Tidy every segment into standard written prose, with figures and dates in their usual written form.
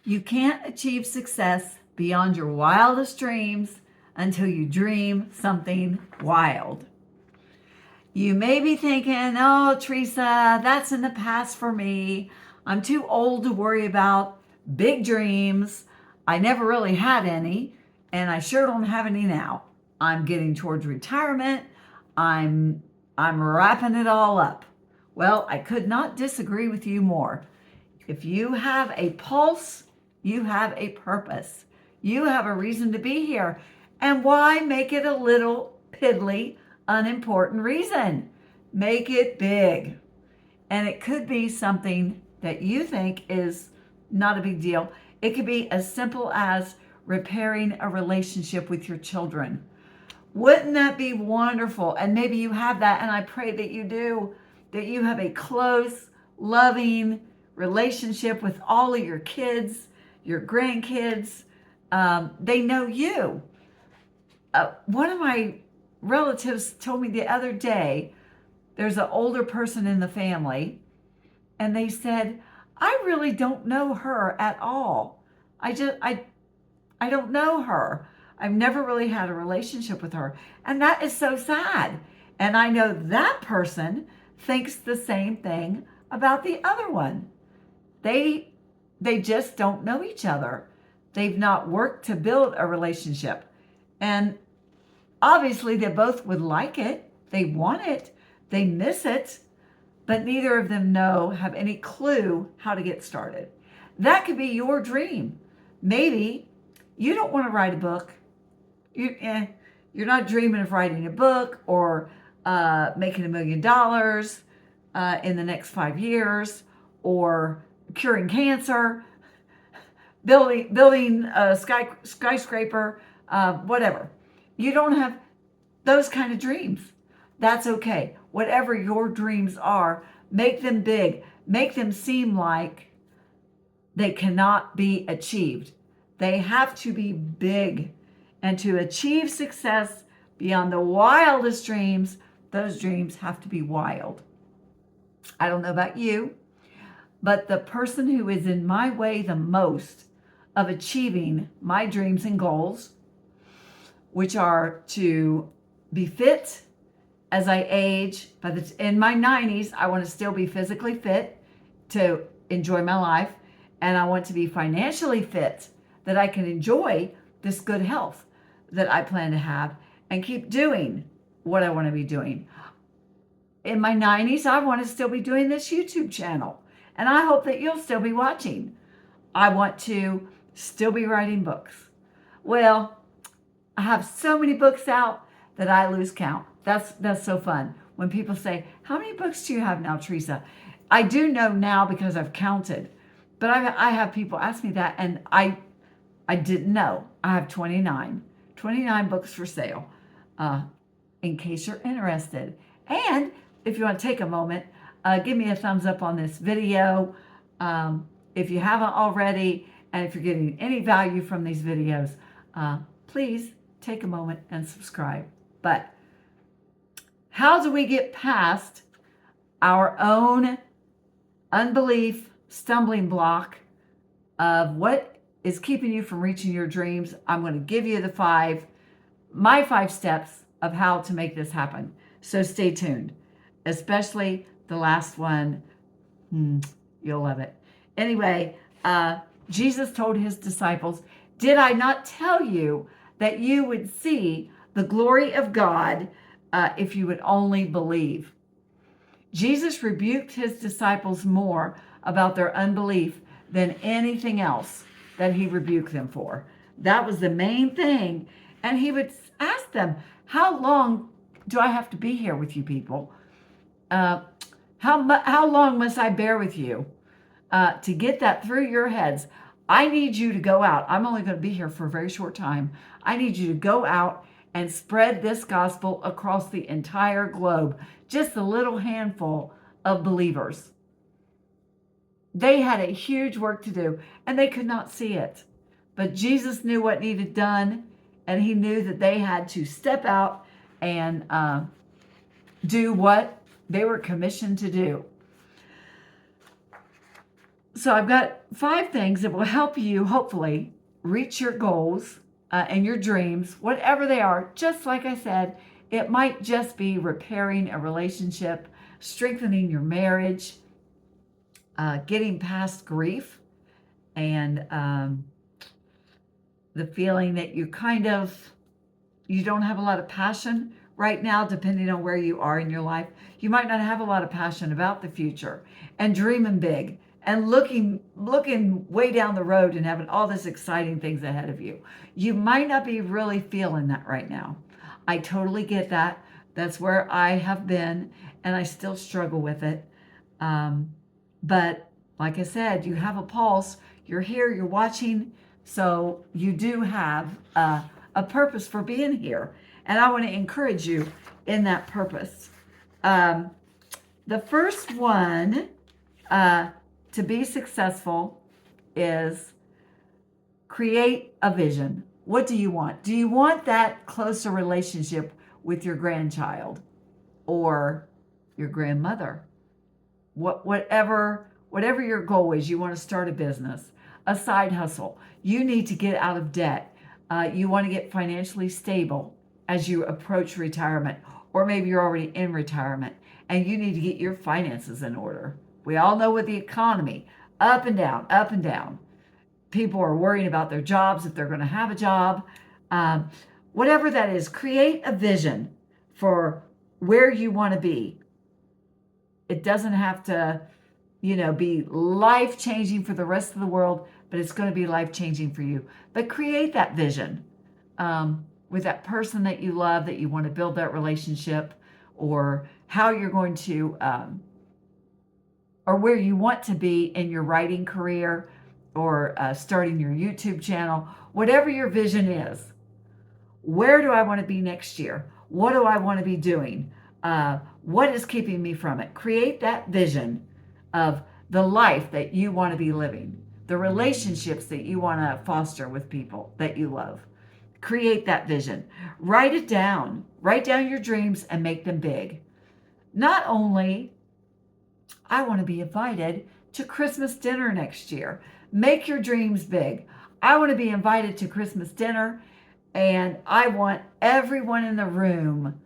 You can't achieve success beyond your wildest dreams until you dream something wild. You may be thinking, oh, Teresa, that's in the past for me. I'm too old to worry about big dreams. I never really had any, and I sure don't have any now. I'm getting towards retirement. I'm wrapping it all up. Well, I could not disagree with you more. If you have a pulse, you have a purpose. You have a reason to be here. And why make it a little piddly, unimportant reason? Make it big. And it could be something that you think is not a big deal. It could be as simple as repairing a relationship with your children. Wouldn't that be wonderful? And maybe you have that, and I pray that you do, that you have a close, loving relationship with all of your kids, your grandkids. They know you. One of my relatives told me the other day, there's an older person in the family, and they said, I really don't know her at all. I don't know her. I've never really had a relationship with her. And that is so sad. And I know that person thinks the same thing about the other one. They just don't know each other. They've not worked to build a relationship. And obviously they both would like it. They want it. They miss it. But neither of them have any clue how to get started. That could be your dream. Maybe you don't want to write a book. You're not dreaming of writing a book or making $1 million in the next 5 years, or curing cancer, building a skyscraper, whatever. You don't have those kind of dreams. That's okay. Whatever your dreams are, make them big. Make them seem like they cannot be achieved. They have to be big. And to achieve success beyond the wildest dreams, those dreams have to be wild. I don't know about you, but the person who is in my way the most of achieving my dreams and goals, which are to be fit as I age. In my 90s, I want to still be physically fit to enjoy my life, and I want to be financially fit that I can enjoy this good health that I plan to have and keep doing what I want to be doing. In my 90s, I want to still be doing this YouTube channel, and I hope that you'll still be watching. I want to still be writing books. Well, I have so many books out that I lose count. That's so fun. When people say, how many books do you have now, Teresa? I do know now because I've counted, but I have people ask me that, and I didn't know. I have 29 books for sale, in case you're interested. And if you want to take a moment, give me a thumbs up on this video if you haven't already, and if you're getting any value from these videos, please take a moment and subscribe. But how do we get past our own unbelief stumbling block of what is keeping you from reaching your dreams? I'm going to give you my 5 steps of how to make this happen. So stay tuned, especially the last one. You'll love it. Anyway, Jesus told his disciples, did I not tell you that you would see the glory of God if you would only believe? Jesus rebuked his disciples more about their unbelief than anything else that he rebuked them for. That was the main thing. And he would ask them, how long do I have to be here with you people? How long must I bear with you to get that through your heads? I need you to go out. I'm only going to be here for a very short time. I need you to go out and spread this gospel across the entire globe. Just a little handful of believers. They had a huge work to do, and they could not see it. But Jesus knew what needed done, and he knew that they had to step out and do what they were commissioned to do. So I've got 5 things that will help you hopefully reach your goals and your dreams, whatever they are. Just like I said, it might just be repairing a relationship, strengthening your marriage, getting past grief, and the feeling that you don't have a lot of passion right now, depending on where you are in your life. You might not have a lot of passion about the future, and dreaming big and looking way down the road and having all this exciting things ahead of you. You might not be really feeling that right now. I totally get that. That's where I have been, and I still struggle with it. But like I said, you have a pulse. You're here, you're watching, so you do have a purpose for being here. And I want to encourage you in that purpose. The first one to be successful is create a vision. What do you want? Do you want that closer relationship with your grandchild or your grandmother? Whatever your goal is, you want to start a business, a side hustle. You need to get out of debt. You want to get financially stable as you approach retirement, or maybe you're already in retirement and you need to get your finances in order. We all know with the economy, up and down, up and down. People are worrying about their jobs, if they're going to have a job. Whatever that is, create a vision for where you want to be. It doesn't have to, be life-changing for the rest of the world, but it's going to be life-changing for you. But create that vision with that person that you love, that you want to build that relationship, or how you're going to, or where you want to be in your writing career, or starting your YouTube channel. Whatever your vision is, where do I want to be next year? What do I want to be doing? What is keeping me from it? Create that vision of the life that you want to be living, the relationships that you want to foster with people that you love. Create that vision. Write it down. Write down your dreams and make them big. Not only, I want to be invited to Christmas dinner next year. Make your dreams big. I want to be invited to Christmas dinner, and I want everyone in the room,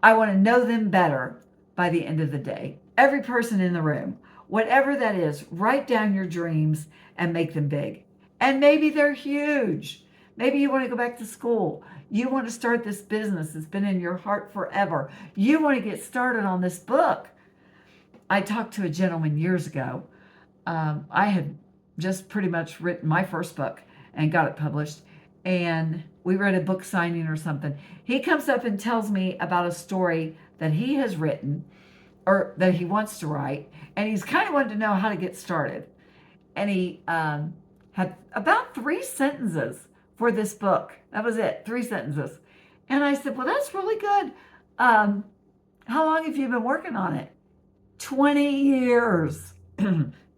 I want to know them better by the end of the day. Every person in the room, whatever that is, write down your dreams and make them big. And maybe they're huge. Maybe you want to go back to school. You want to start this business that's been in your heart forever. You want to get started on this book. I talked to a gentleman years ago. I had just pretty much written my first book and got it published. And we were at a book signing or something. He comes up and tells me about a story that he has written, or that he wants to write. And he's kind of wanted to know how to get started. And he had about 3 sentences for this book. That was it, 3 sentences. And I said, well, that's really good. How long have you been working on it? 20 years.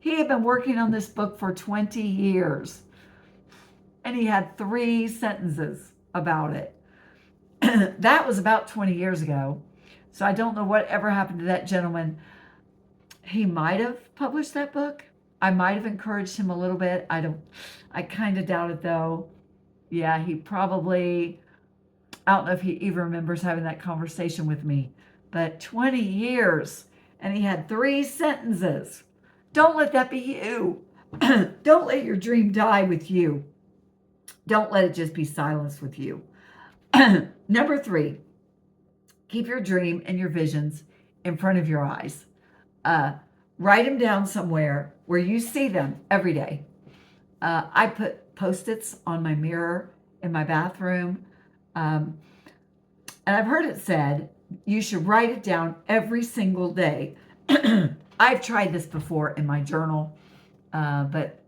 He had been working on this book for 20 years. And he had 3 sentences about it. That was about 20 years ago. So I don't know what ever happened to that gentleman. He might have published that book. I might have encouraged him a little bit. I kind of doubt it though. Yeah, he probably, I don't know if he even remembers having that conversation with me, but 20 years and he had 3 sentences. Don't let that be you. Don't let your dream die with you. Don't let it just be silenced with you. Number 3, keep your dream and your visions in front of your eyes. Write them down somewhere where you see them every day. I put Post-its on my mirror in my bathroom. And I've heard it said you should write it down every single day. I've tried this before in my journal, but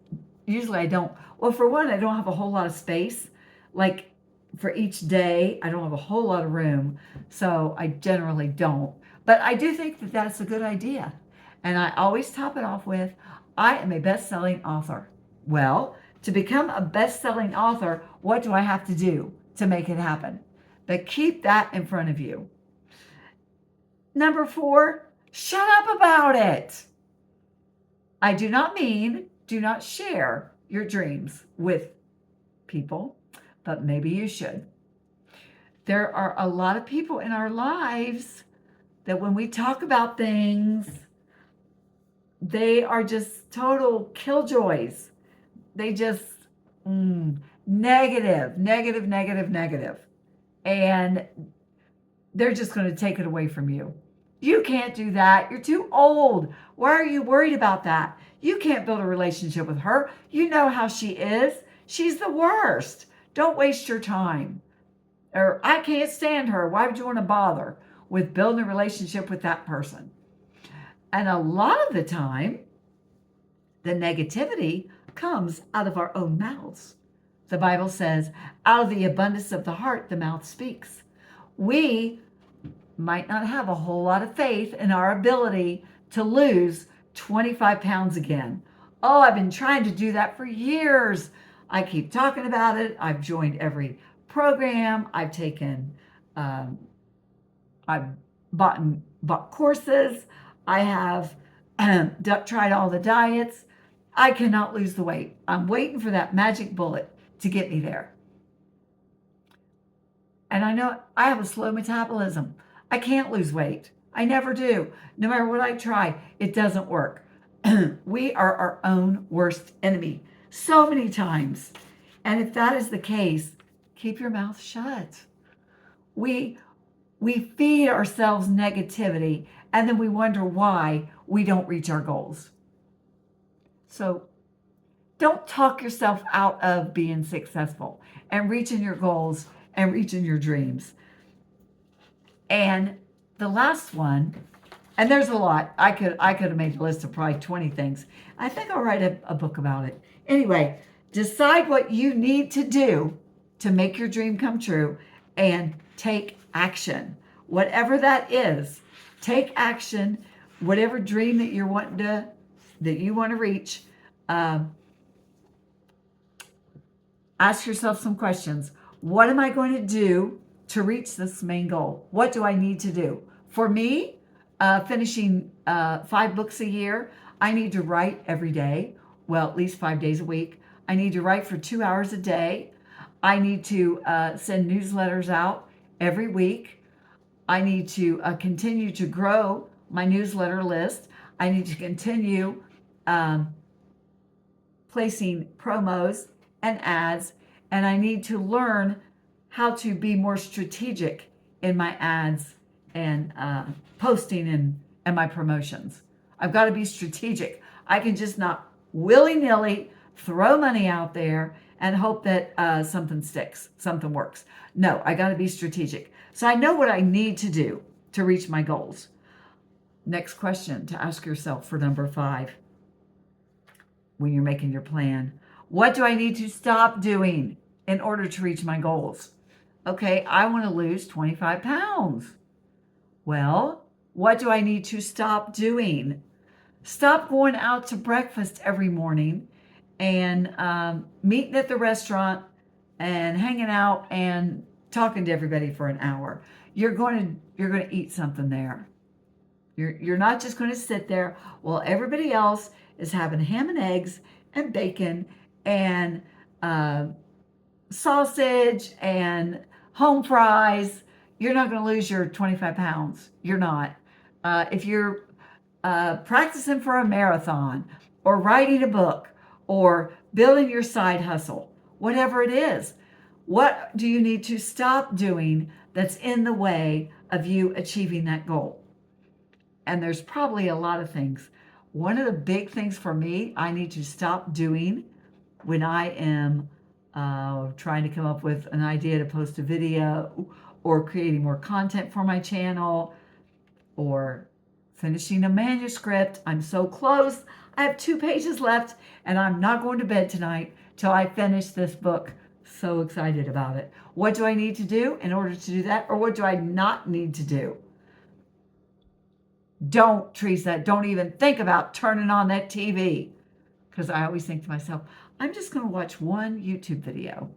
usually I don't. Well, for one, I don't have a whole lot of space. Like for each day, I don't have a whole lot of room. So I generally don't. But I do think that that's a good idea. And I always top it off with, I am a best-selling author. Well, to become a best-selling author, what do I have to do to make it happen? But keep that in front of you. Number 4, shut up about it. I do not mean do not share your dreams with people, but maybe you should. There are a lot of people in our lives that when we talk about things, they are just total killjoys. They just negative, negative, negative, negative. And they're just going to take it away from you. You can't do that. You're too old. Why are you worried about that? You can't build a relationship with her. You know how she is. She's the worst. Don't waste your time. Or I can't stand her. Why would you want to bother with building a relationship with that person? And a lot of the time, the negativity comes out of our own mouths. The Bible says, out of the abundance of the heart, the mouth speaks. We might not have a whole lot of faith in our ability to lose 25 pounds again. Oh, I've been trying to do that for years. I keep talking about it. I've joined every program. I've taken, I've bought courses. I have tried all the diets. I cannot lose the weight. I'm waiting for that magic bullet to get me there. And I know I have a slow metabolism. I can't lose weight. I never do. No matter what I try, it doesn't work. We are our own worst enemy so many times. And if that is the case, keep your mouth shut. We feed ourselves negativity, and then we wonder why we don't reach our goals. So don't talk yourself out of being successful and reaching your goals and reaching your dreams. And the last one, and there's a lot. I could have made a list of probably 20 things. I think I'll write a book about it. Anyway, decide what you need to do to make your dream come true and take action. Whatever that is, take action. Whatever dream that you want to reach, ask yourself some questions. What am I going to do to reach this main goal? What do I need to do? For me, finishing 5 books a year, I need to write every day. Well, at least 5 days a week. I need to write for 2 hours a day. I need to send newsletters out every week. I need to continue to grow my newsletter list. I need to continue placing promos and ads, and I need to learn how to be more strategic in my ads and posting and my promotions. I've got to be strategic. I can just not willy-nilly throw money out there and hope that something sticks, something works. No, I got to be strategic. So I know what I need to do to reach my goals. Next question to ask yourself for number 5 when you're making your plan. What do I need to stop doing in order to reach my goals? Okay, I want to lose 25 pounds. Well, what do I need to stop doing? Stop going out to breakfast every morning and meeting at the restaurant and hanging out and talking to everybody for an hour. You're going to eat something there. You're not just going to sit there while everybody else is having ham and eggs and bacon and sausage and home fries. You're not going to lose your 25 pounds. You're not. If you're practicing for a marathon or writing a book or building your side hustle, whatever it is, what do you need to stop doing that's in the way of you achieving that goal? And there's probably a lot of things. One of the big things for me, I need to stop doing when I am trying to come up with an idea to post a video or creating more content for my channel or finishing a manuscript. I'm so close. I have 2 pages left and I'm not going to bed tonight till I finish this book. So excited about it. What do I need to do in order to do that? Or what do I not need to do? Don't, Teresa, don't even think about turning on that TV. Because I always think to myself, I'm just going to watch one YouTube video.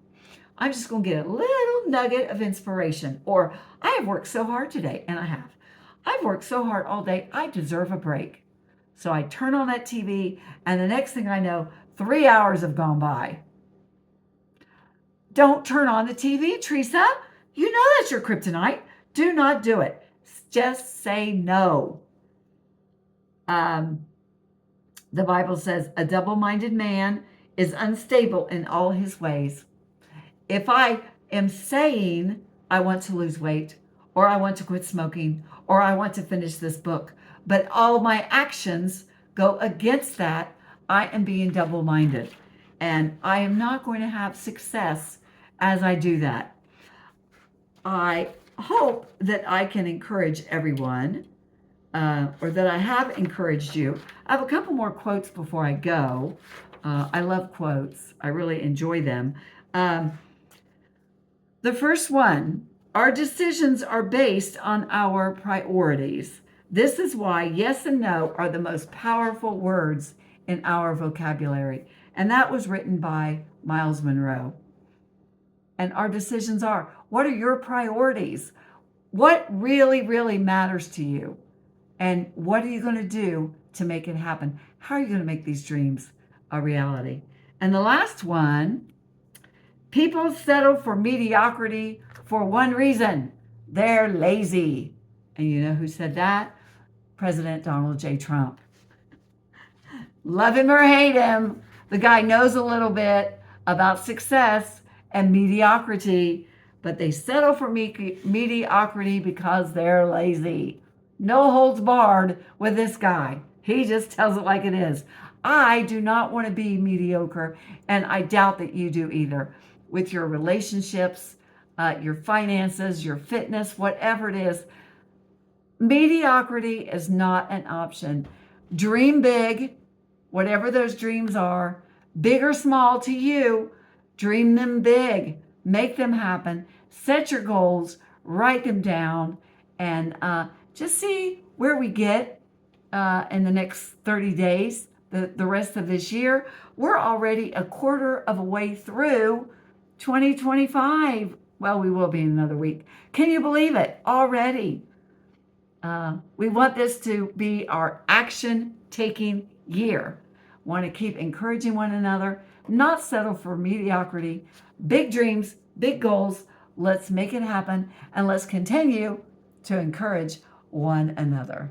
I'm just going to get a little nugget of inspiration. Or I have worked so hard today, and I have. I've worked so hard all day, I deserve a break. So I turn on that TV, and the next thing I know, 3 hours have gone by. Don't turn on the TV, Teresa. You know that's your kryptonite. Do not do it. Just say no. The Bible says a double-minded man is unstable in all his ways. If I am saying I want to lose weight, or I want to quit smoking, or I want to finish this book, but all my actions go against that, I am being double-minded. And I am not going to have success as I do that. I hope that I can encourage everyone, or that I have encouraged you. I have a couple more quotes before I go. I love quotes. I really enjoy them. The first one, our decisions are based on our priorities. This is why yes and no are the most powerful words in our vocabulary. And that was written by Miles Monroe. And our decisions are, what are your priorities? What really, really matters to you? And what are you going to do to make it happen? How are you going to make these dreams a reality? And the last one, people settle for mediocrity for one reason. They're lazy. And you know who said that? President Donald J. Trump. Love him or hate him, the guy knows a little bit about success and mediocrity, but they settle for mediocrity because they're lazy. No holds barred with this guy. He just tells it like it is. I do not want to be mediocre, and I doubt that you do either. With your relationships, your finances, your fitness, whatever it is, mediocrity is not an option. Dream big, whatever those dreams are, big or small to you, dream them big, make them happen, set your goals, write them down, and just see where we get in the next 30 days, the rest of this year. We're already a quarter of a way through 2025. Well, we will be in another week. Can you believe it? Already. We want this to be our action-taking year. Want to keep encouraging one another, not settle for mediocrity. Big dreams, big goals. Let's make it happen, and let's continue to encourage one another.